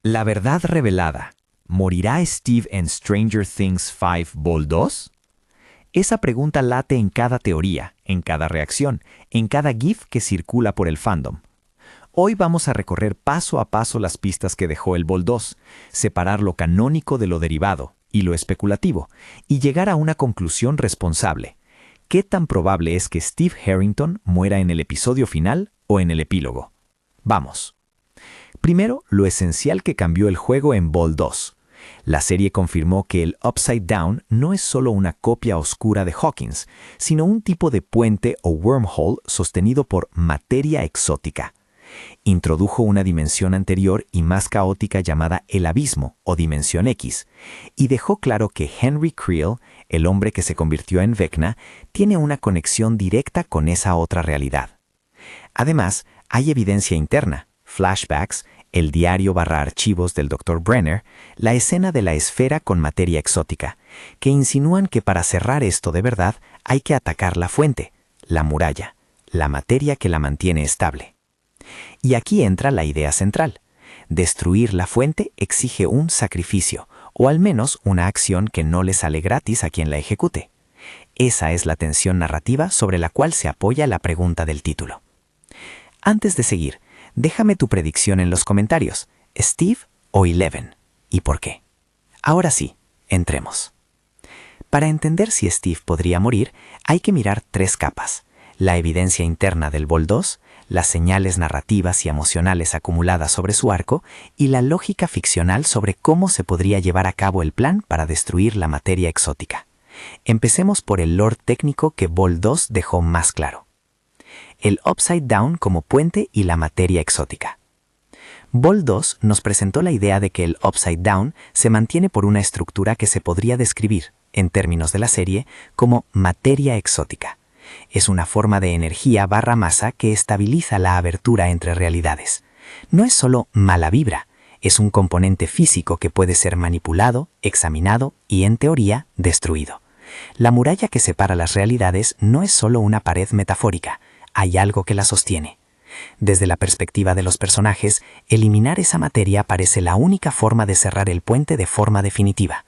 La verdad revelada. ¿Morirá Steve en Stranger Things 5 Vol 2? Esa pregunta late en cada teoría, en cada reacción, en cada GIF que circula por el fandom. Hoy vamos a recorrer paso a paso las pistas que dejó el Vol 2, separar lo canónico de lo derivado y lo especulativo, y llegar a una conclusión responsable. ¿Qué tan probable es que Steve Harrington muera en el episodio final o en el epílogo? Vamos. Primero, lo esencial que cambió el juego en Vol 2. La serie confirmó que el Upside Down no es solo una copia oscura de Hawkins, sino un tipo de puente o wormhole sostenido por materia exótica. Introdujo una dimensión anterior y más caótica llamada el Abismo o Dimensión X, y dejó claro que Henry Creel, el hombre que se convirtió en Vecna, tiene una conexión directa con esa otra realidad. Además, hay evidencia interna, flashbacks, el diario/archivos del Dr. Brenner, la escena de la esfera con materia exótica, que insinúan que para cerrar esto de verdad hay que atacar la fuente, la muralla, la materia que la mantiene estable. Y aquí entra la idea central. Destruir la fuente exige un sacrificio, o al menos una acción que no le sale gratis a quien la ejecute. Esa es la tensión narrativa sobre la cual se apoya la pregunta del título. Antes de seguir, déjame tu predicción en los comentarios, ¿Steve o Eleven? ¿Y por qué? Ahora sí, entremos. Para entender si Steve podría morir, hay que mirar tres capas: la evidencia interna del Vol 2, las señales narrativas y emocionales acumuladas sobre su arco y la lógica ficcional sobre cómo se podría llevar a cabo el plan para destruir la materia exótica. Empecemos por el lore técnico que Vol 2 dejó más claro. El Upside Down como puente y la materia exótica. Vol 2 nos presentó la idea de que el Upside Down se mantiene por una estructura que se podría describir, en términos de la serie, como materia exótica. Es una forma de energía/masa que estabiliza la abertura entre realidades. No es solo mala vibra, es un componente físico que puede ser manipulado, examinado y, en teoría, destruido. La muralla que separa las realidades no es solo una pared metafórica, hay algo que la sostiene. Desde la perspectiva de los personajes, eliminar esa materia parece la única forma de cerrar el puente de forma definitiva.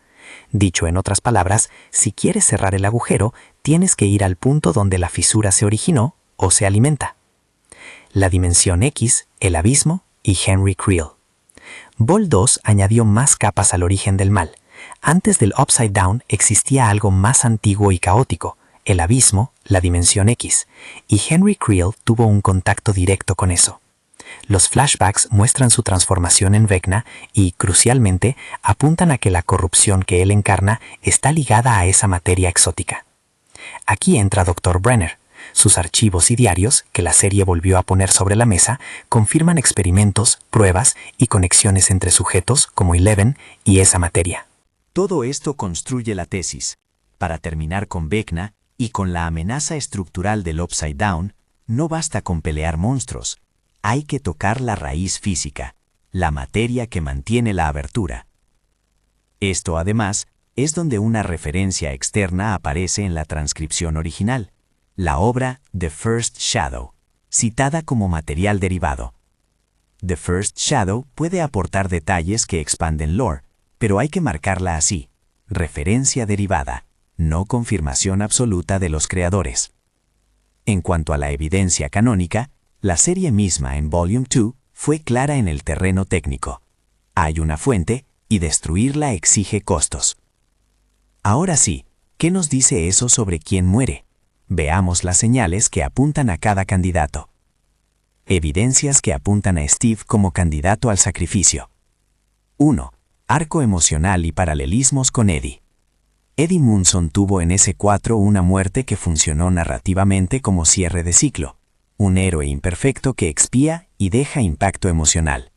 Dicho en otras palabras, si quieres cerrar el agujero, tienes que ir al punto donde la fisura se originó o se alimenta. La Dimensión X, el Abismo y Henry Creel. Vol 2 añadió más capas al origen del mal. Antes del Upside Down existía algo más antiguo y caótico, el Abismo, la Dimensión X, y Henry Creel tuvo un contacto directo con eso. Los flashbacks muestran su transformación en Vecna y, crucialmente, apuntan a que la corrupción que él encarna está ligada a esa materia exótica. Aquí entra Dr. Brenner. Sus archivos y diarios, que la serie volvió a poner sobre la mesa, confirman experimentos, pruebas y conexiones entre sujetos como Eleven y esa materia. Todo esto construye la tesis. Para terminar con Vecna y con la amenaza estructural del Upside Down, no basta con pelear monstruos. Hay que tocar la raíz física, la materia que mantiene la abertura. Esto, además, es donde una referencia externa aparece en la transcripción original, la obra The First Shadow, citada como material derivado. The First Shadow puede aportar detalles que expanden lore, pero hay que marcarla así: referencia derivada, no confirmación absoluta de los creadores. En cuanto a la evidencia canónica, la serie misma en Volume 2 fue clara en el terreno técnico. Hay una fuente y destruirla exige costos. Ahora sí, ¿qué nos dice eso sobre quién muere? Veamos las señales que apuntan a cada candidato. Evidencias que apuntan a Steve como candidato al sacrificio. 1. Arco emocional y paralelismos con Eddie. Eddie Munson tuvo en S4 una muerte que funcionó narrativamente como cierre de ciclo. Un héroe imperfecto que expía y deja impacto emocional.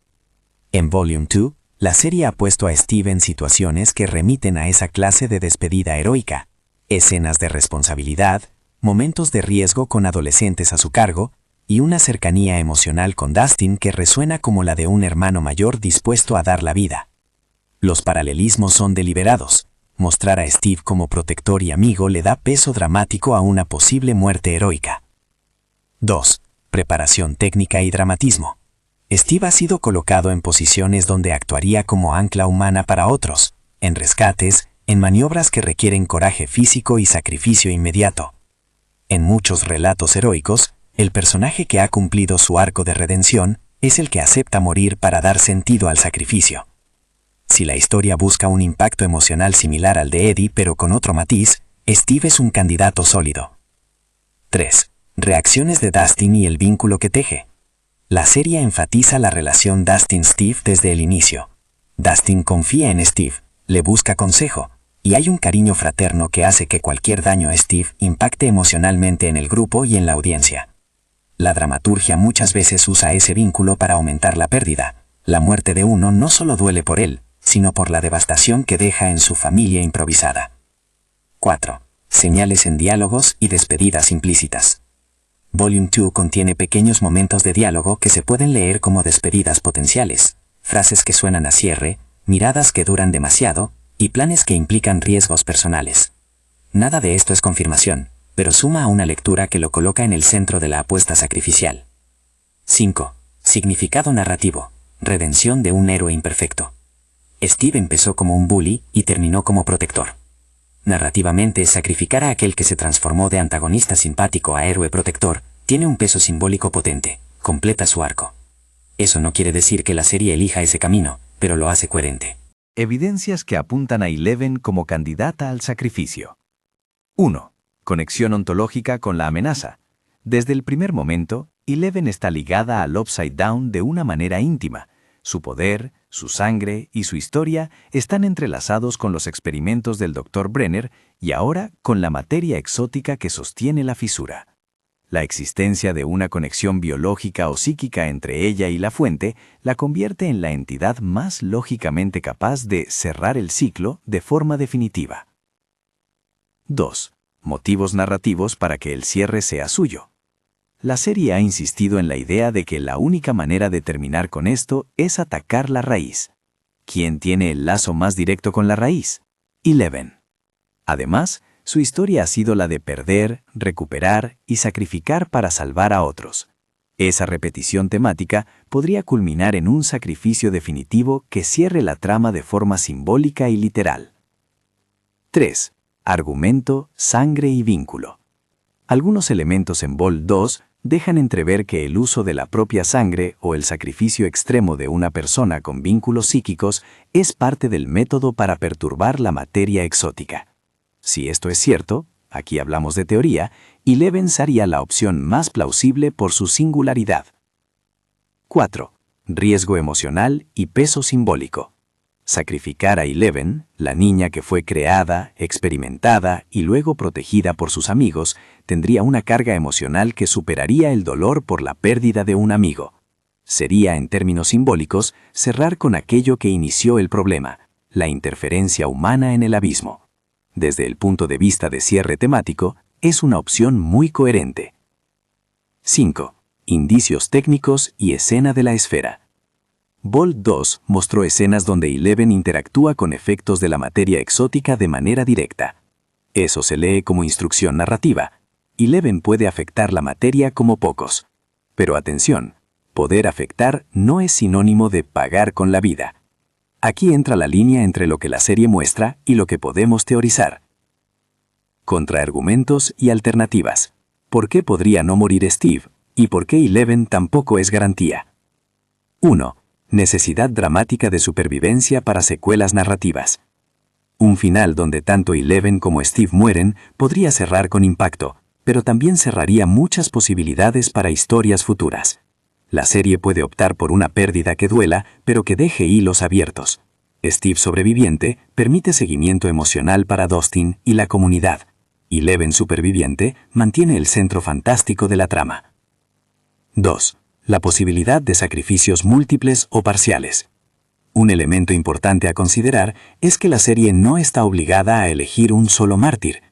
En Volume 2, la serie ha puesto a Steve en situaciones que remiten a esa clase de despedida heroica. Escenas de responsabilidad, momentos de riesgo con adolescentes a su cargo, y una cercanía emocional con Dustin que resuena como la de un hermano mayor dispuesto a dar la vida. Los paralelismos son deliberados. Mostrar a Steve como protector y amigo le da peso dramático a una posible muerte heroica. 2. Preparación técnica y dramatismo. Steve ha sido colocado en posiciones donde actuaría como ancla humana para otros, en rescates, en maniobras que requieren coraje físico y sacrificio inmediato. En muchos relatos heroicos, el personaje que ha cumplido su arco de redención es el que acepta morir para dar sentido al sacrificio. Si la historia busca un impacto emocional similar al de Eddie pero con otro matiz, Steve es un candidato sólido. 3. Reacciones de Dustin y el vínculo que teje. La serie enfatiza la relación Dustin-Steve desde el inicio. Dustin confía en Steve, le busca consejo, y hay un cariño fraterno que hace que cualquier daño a Steve impacte emocionalmente en el grupo y en la audiencia. La dramaturgia muchas veces usa ese vínculo para aumentar la pérdida. La muerte de uno no solo duele por él, sino por la devastación que deja en su familia improvisada. 4. Señales en diálogos y despedidas implícitas. Volume 2 contiene pequeños momentos de diálogo que se pueden leer como despedidas potenciales, frases que suenan a cierre, miradas que duran demasiado, y planes que implican riesgos personales. Nada de esto es confirmación, pero suma a una lectura que lo coloca en el centro de la apuesta sacrificial. 5. Significado narrativo. Redención de un héroe imperfecto. Steve empezó como un bully y terminó como protector. Narrativamente, sacrificar a aquel que se transformó de antagonista simpático a héroe protector tiene un peso simbólico potente, completa su arco. Eso no quiere decir que la serie elija ese camino, pero lo hace coherente. Evidencias que apuntan a Eleven como candidata al sacrificio. 1. Conexión ontológica con la amenaza. Desde el primer momento, Eleven está ligada al Upside Down de una manera íntima. Su poder, su sangre y su historia están entrelazados con los experimentos del Dr. Brenner y ahora con la materia exótica que sostiene la fisura. La existencia de una conexión biológica o psíquica entre ella y la fuente la convierte en la entidad más lógicamente capaz de cerrar el ciclo de forma definitiva. 2. Motivos narrativos para que el cierre sea suyo. La serie ha insistido en la idea de que la única manera de terminar con esto es atacar la raíz. ¿Quién tiene el lazo más directo con la raíz? Eleven. Además, su historia ha sido la de perder, recuperar y sacrificar para salvar a otros. Esa repetición temática podría culminar en un sacrificio definitivo que cierre la trama de forma simbólica y literal. 3. Argumento, sangre y vínculo. Algunos elementos en Vol 2 dejan entrever que el uso de la propia sangre o el sacrificio extremo de una persona con vínculos psíquicos es parte del método para perturbar la materia exótica. Si esto es cierto, aquí hablamos de teoría, Eleven sería la opción más plausible por su singularidad. 4. Riesgo emocional y peso simbólico. Sacrificar a Eleven, la niña que fue creada, experimentada y luego protegida por sus amigos, tendría una carga emocional que superaría el dolor por la pérdida de un amigo. Sería, en términos simbólicos, cerrar con aquello que inició el problema, la interferencia humana en el abismo. Desde el punto de vista de cierre temático, es una opción muy coherente. 5. Indicios técnicos y escena de la esfera. Vol 2 mostró escenas donde Eleven interactúa con efectos de la materia exótica de manera directa. Eso se lee como instrucción narrativa. Eleven puede afectar la materia como pocos. Pero atención, poder afectar no es sinónimo de pagar con la vida. Aquí entra la línea entre lo que la serie muestra y lo que podemos teorizar. Contraargumentos y alternativas. ¿Por qué podría no morir Steve? ¿Y por qué Eleven tampoco es garantía? 1. Necesidad dramática de supervivencia para secuelas narrativas. Un final donde tanto Eleven como Steve mueren podría cerrar con impacto, pero también cerraría muchas posibilidades para historias futuras. La serie puede optar por una pérdida que duela, pero que deje hilos abiertos. Steve sobreviviente permite seguimiento emocional para Dustin y la comunidad. Eleven superviviente mantiene el centro fantástico de la trama. 2. La posibilidad de sacrificios múltiples o parciales. Un elemento importante a considerar es que la serie no está obligada a elegir un solo mártir.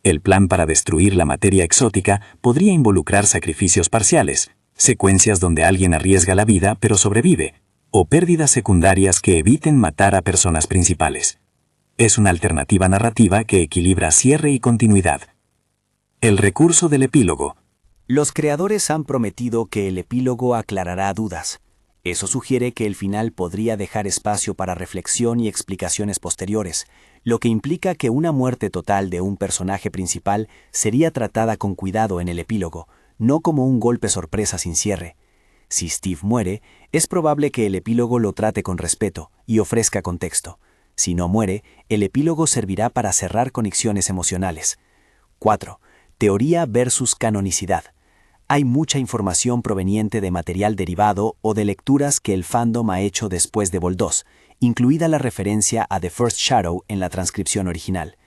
El plan para destruir la materia exótica podría involucrar sacrificios parciales, secuencias donde alguien arriesga la vida pero sobrevive, o pérdidas secundarias que eviten matar a personas principales. Es una alternativa narrativa que equilibra cierre y continuidad. El recurso del epílogo. Los creadores han prometido que el epílogo aclarará dudas. Eso sugiere que el final podría dejar espacio para reflexión y explicaciones posteriores, lo que implica que una muerte total de un personaje principal sería tratada con cuidado en el epílogo, no como un golpe sorpresa sin cierre. Si Steve muere, es probable que el epílogo lo trate con respeto y ofrezca contexto. Si no muere, el epílogo servirá para cerrar conexiones emocionales. 4. Teoría versus canonicidad. Hay mucha información proveniente de material derivado o de lecturas que el fandom ha hecho después de Vol 2, incluida la referencia a The First Shadow en la transcripción original.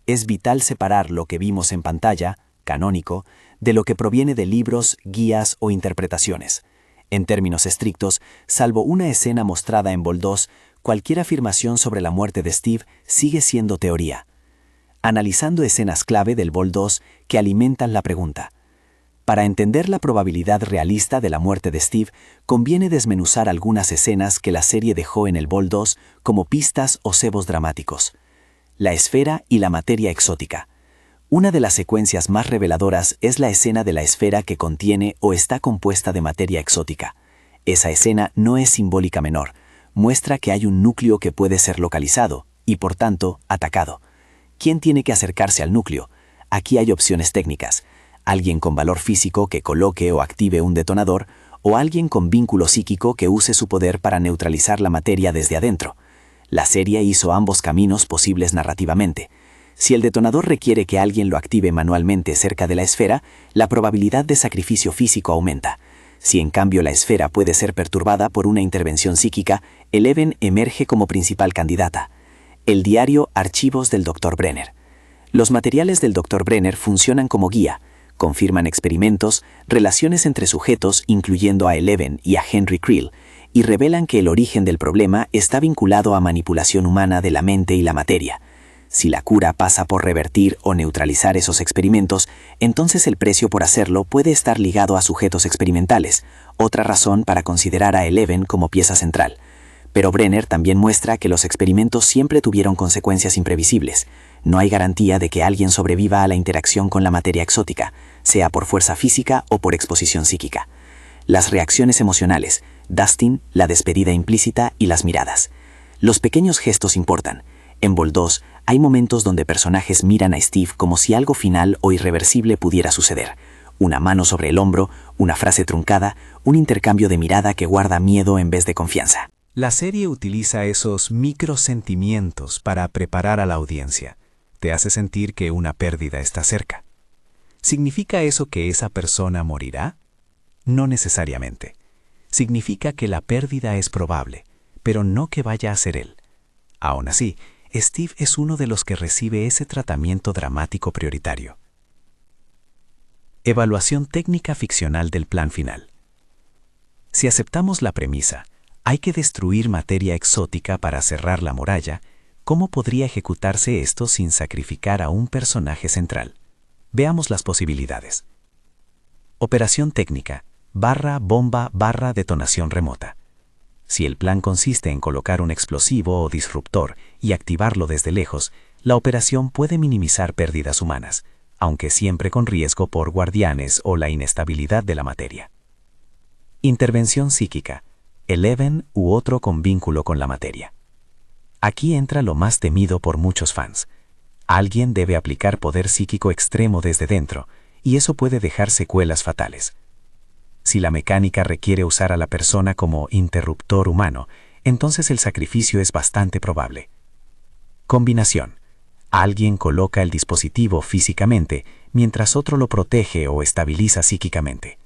Es vital separar lo que vimos en pantalla, canónico, de lo que proviene de libros, guías o interpretaciones. En términos estrictos, salvo una escena mostrada en Vol 2, cualquier afirmación sobre la muerte de Steve sigue siendo teoría. Analizando escenas clave del Vol 2 que alimentan la pregunta. Para entender la probabilidad realista de la muerte de Steve, conviene desmenuzar algunas escenas que la serie dejó en el Vol 2 como pistas o cebos dramáticos. La esfera y la materia exótica. Una de las secuencias más reveladoras es la escena de la esfera que contiene o está compuesta de materia exótica. Esa escena no es simbólica menor, muestra que hay un núcleo que puede ser localizado y, por tanto, atacado. ¿Quién tiene que acercarse al núcleo? Aquí hay opciones técnicas. Alguien con valor físico que coloque o active un detonador, o alguien con vínculo psíquico que use su poder para neutralizar la materia desde adentro. La serie hizo ambos caminos posibles narrativamente. Si el detonador requiere que alguien lo active manualmente cerca de la esfera, la probabilidad de sacrificio físico aumenta. Si en cambio la esfera puede ser perturbada por una intervención psíquica, Eleven emerge como principal candidata. El diario Archivos del Dr. Brenner. Los materiales del Dr. Brenner funcionan como guía, confirman experimentos, relaciones entre sujetos, incluyendo a Eleven y a Henry Creel, y revelan que el origen del problema está vinculado a manipulación humana de la mente y la materia. Si la cura pasa por revertir o neutralizar esos experimentos, entonces el precio por hacerlo puede estar ligado a sujetos experimentales, otra razón para considerar a Eleven como pieza central. Pero Brenner también muestra que los experimentos siempre tuvieron consecuencias imprevisibles. No hay garantía de que alguien sobreviva a la interacción con la materia exótica, sea por fuerza física o por exposición psíquica. Las reacciones emocionales, Dustin, la despedida implícita y las miradas. Los pequeños gestos importan. En Vol 2 hay momentos donde personajes miran a Steve como si algo final o irreversible pudiera suceder. Una mano sobre el hombro, una frase truncada, un intercambio de mirada que guarda miedo en vez de confianza. La serie utiliza esos microsentimientos para preparar a la audiencia. Te hace sentir que una pérdida está cerca. ¿Significa eso que esa persona morirá? No necesariamente. Significa que la pérdida es probable, pero no que vaya a ser él. Aún así, Steve es uno de los que recibe ese tratamiento dramático prioritario. Evaluación técnica ficcional del plan final. Si aceptamos la premisa, hay que destruir materia exótica para cerrar la muralla, ¿cómo podría ejecutarse esto sin sacrificar a un personaje central? Veamos las posibilidades. Operación técnica, /bomba /detonación remota. Si el plan consiste en colocar un explosivo o disruptor y activarlo desde lejos, la operación puede minimizar pérdidas humanas, aunque siempre con riesgo por guardianes o la inestabilidad de la materia. Intervención psíquica, Eleven u otro con vínculo con la materia. Aquí entra lo más temido por muchos fans. Alguien debe aplicar poder psíquico extremo desde dentro, y eso puede dejar secuelas fatales. Si la mecánica requiere usar a la persona como interruptor humano, entonces el sacrificio es bastante probable. Combinación. Alguien coloca el dispositivo físicamente, mientras otro lo protege o estabiliza psíquicamente.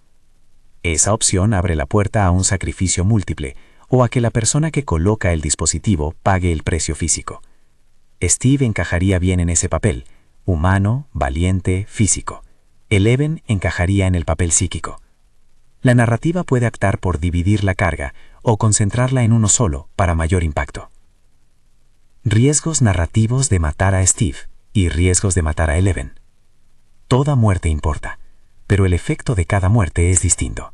Esa opción abre la puerta a un sacrificio múltiple o a que la persona que coloca el dispositivo pague el precio físico. Steve encajaría bien en ese papel, humano, valiente, físico. Eleven encajaría en el papel psíquico. La narrativa puede optar por dividir la carga o concentrarla en uno solo para mayor impacto. Riesgos narrativos de matar a Steve y riesgos de matar a Eleven. Toda muerte importa, pero el efecto de cada muerte es distinto.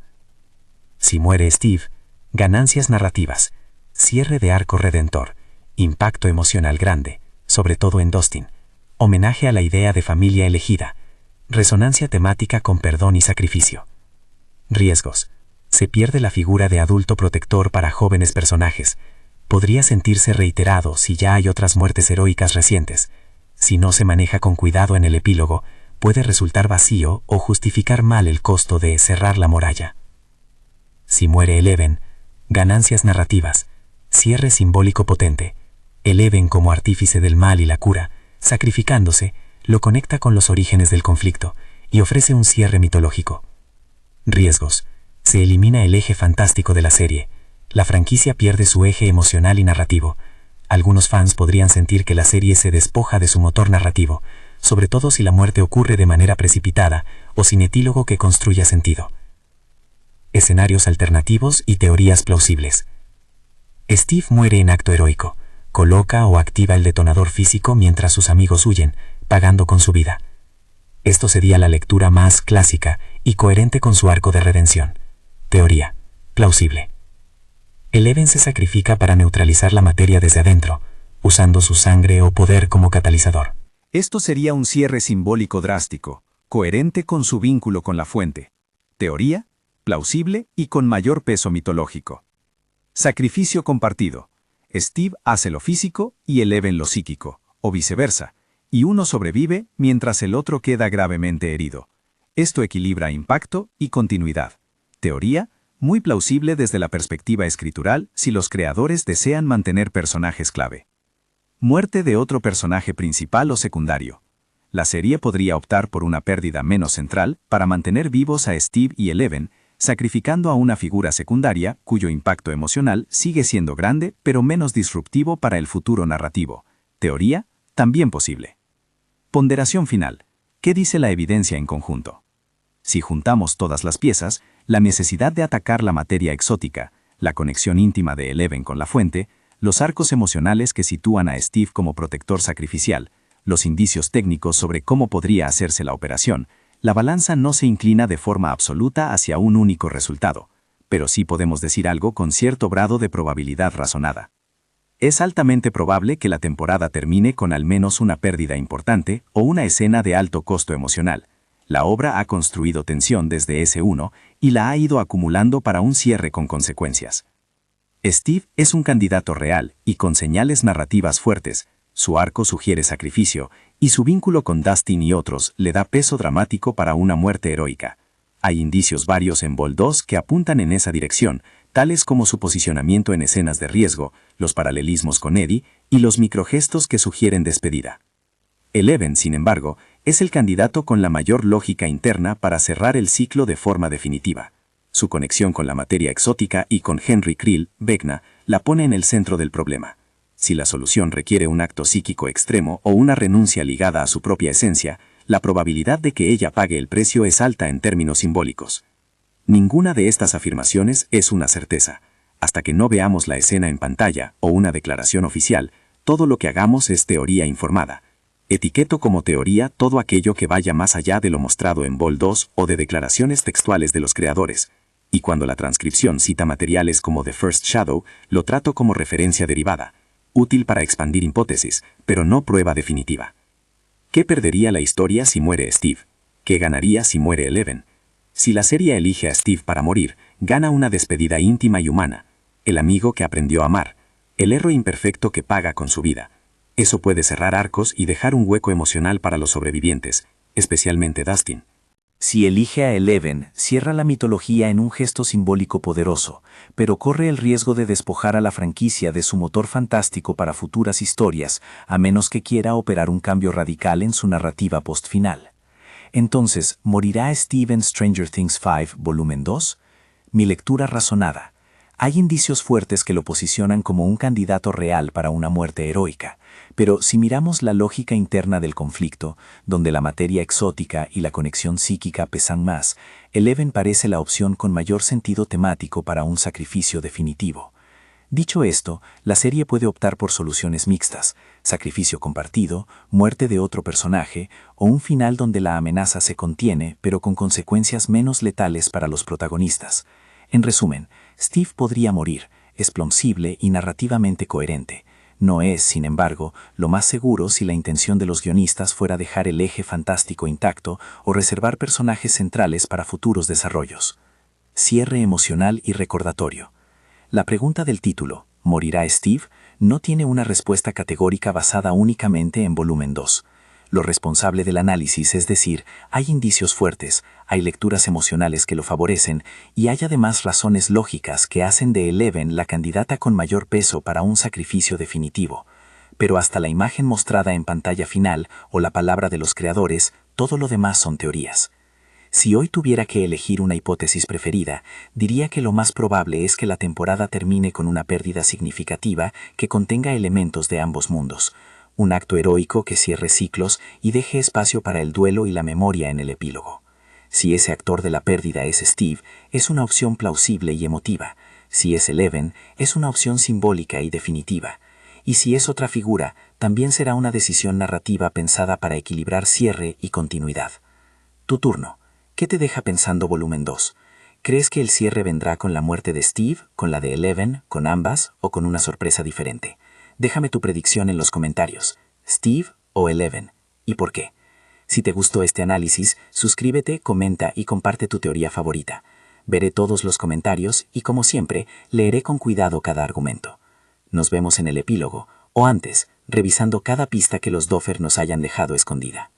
Si muere Steve, ganancias narrativas, cierre de arco redentor, impacto emocional grande, sobre todo en Dustin, homenaje a la idea de familia elegida, resonancia temática con perdón y sacrificio. Riesgos, se pierde la figura de adulto protector para jóvenes personajes. Podría sentirse reiterado si ya hay otras muertes heroicas recientes. Si no se maneja con cuidado en el epílogo, puede resultar vacío o justificar mal el costo de cerrar la muralla. Si muere Eleven, ganancias narrativas, cierre simbólico potente. Eleven como artífice del mal y la cura, sacrificándose, lo conecta con los orígenes del conflicto y ofrece un cierre mitológico. Riesgos. Se elimina el eje fantástico de la serie. La franquicia pierde su eje emocional y narrativo. Algunos fans podrían sentir que la serie se despoja de su motor narrativo, sobre todo si la muerte ocurre de manera precipitada o sin epílogo que construya sentido. Escenarios alternativos y teorías plausibles. Steve muere en acto heroico. Coloca o activa el detonador físico mientras sus amigos huyen, pagando con su vida. Esto sería la lectura más clásica y coherente con su arco de redención. Teoría. Plausible. Eleven se sacrifica para neutralizar la materia desde adentro, usando su sangre o poder como catalizador. Esto sería un cierre simbólico drástico, coherente con su vínculo con la fuente. Teoría, plausible y con mayor peso mitológico. Sacrificio compartido. Steve hace lo físico y Eleven lo psíquico, o viceversa, y uno sobrevive mientras el otro queda gravemente herido. Esto equilibra impacto y continuidad. Teoría, muy plausible desde la perspectiva escritural si los creadores desean mantener personajes clave. Muerte de otro personaje principal o secundario. La serie podría optar por una pérdida menos central para mantener vivos a Steve y Eleven, sacrificando a una figura secundaria cuyo impacto emocional sigue siendo grande pero menos disruptivo para el futuro narrativo. Teoría, también posible. Ponderación final. ¿Qué dice la evidencia en conjunto? Si juntamos todas las piezas, la necesidad de atacar la materia exótica, la conexión íntima de Eleven con la fuente, los arcos emocionales que sitúan a Steve como protector sacrificial, los indicios técnicos sobre cómo podría hacerse la operación, la balanza no se inclina de forma absoluta hacia un único resultado, pero sí podemos decir algo con cierto grado de probabilidad razonada. Es altamente probable que la temporada termine con al menos una pérdida importante o una escena de alto costo emocional. La obra ha construido tensión desde S1 y la ha ido acumulando para un cierre con consecuencias. Steve es un candidato real y con señales narrativas fuertes. Su arco sugiere sacrificio, y su vínculo con Dustin y otros le da peso dramático para una muerte heroica. Hay indicios varios en Vol 2 que apuntan en esa dirección, tales como su posicionamiento en escenas de riesgo, los paralelismos con Eddie y los microgestos que sugieren despedida. Eleven, sin embargo, es el candidato con la mayor lógica interna para cerrar el ciclo de forma definitiva. Su conexión con la materia exótica y con Henry Creel, Vecna, la pone en el centro del problema. Si la solución requiere un acto psíquico extremo o una renuncia ligada a su propia esencia, la probabilidad de que ella pague el precio es alta en términos simbólicos. Ninguna de estas afirmaciones es una certeza. Hasta que no veamos la escena en pantalla o una declaración oficial, todo lo que hagamos es teoría informada. Etiqueto como teoría todo aquello que vaya más allá de lo mostrado en Vol 2 o de declaraciones textuales de los creadores. Y cuando la transcripción cita materiales como The First Shadow, lo trato como referencia derivada. Útil para expandir hipótesis, pero no prueba definitiva. ¿Qué perdería la historia si muere Steve? ¿Qué ganaría si muere Eleven? Si la serie elige a Steve para morir, gana una despedida íntima y humana, el amigo que aprendió a amar, el héroe imperfecto que paga con su vida. Eso puede cerrar arcos y dejar un hueco emocional para los sobrevivientes, especialmente Dustin. Si elige a Eleven, cierra la mitología en un gesto simbólico poderoso, pero corre el riesgo de despojar a la franquicia de su motor fantástico para futuras historias, a menos que quiera operar un cambio radical en su narrativa post-final. Entonces, ¿morirá Steve en Stranger Things 5, volumen 2? Mi lectura razonada. Hay indicios fuertes que lo posicionan como un candidato real para una muerte heroica, pero si miramos la lógica interna del conflicto, donde la materia exótica y la conexión psíquica pesan más, Eleven parece la opción con mayor sentido temático para un sacrificio definitivo. Dicho esto, la serie puede optar por soluciones mixtas, sacrificio compartido, muerte de otro personaje o un final donde la amenaza se contiene pero con consecuencias menos letales para los protagonistas. En resumen, Steve podría morir, es plausible y narrativamente coherente. No es, sin embargo, lo más seguro si la intención de los guionistas fuera dejar el eje fantástico intacto o reservar personajes centrales para futuros desarrollos. Cierre emocional y recordatorio. La pregunta del título, ¿morirá Steve?, no tiene una respuesta categórica basada únicamente en volumen 2. Lo responsable del análisis, es decir, hay indicios fuertes, hay lecturas emocionales que lo favorecen y hay además razones lógicas que hacen de Eleven la candidata con mayor peso para un sacrificio definitivo. Pero hasta la imagen mostrada en pantalla final o la palabra de los creadores, todo lo demás son teorías. Si hoy tuviera que elegir una hipótesis preferida, diría que lo más probable es que la temporada termine con una pérdida significativa que contenga elementos de ambos mundos, un acto heroico que cierre ciclos y deje espacio para el duelo y la memoria en el epílogo. Si ese actor de la pérdida es Steve, es una opción plausible y emotiva. Si es Eleven, es una opción simbólica y definitiva. Y si es otra figura, también será una decisión narrativa pensada para equilibrar cierre y continuidad. Tu turno. ¿Qué te deja pensando volumen 2? ¿Crees que el cierre vendrá con la muerte de Steve, con la de Eleven, con ambas o con una sorpresa diferente? Déjame tu predicción en los comentarios. ¿Steve o Eleven? ¿Y por qué? Si te gustó este análisis, suscríbete, comenta y comparte tu teoría favorita. Veré todos los comentarios y, como siempre, leeré con cuidado cada argumento. Nos vemos en el epílogo, o antes, revisando cada pista que los Duffer nos hayan dejado escondida.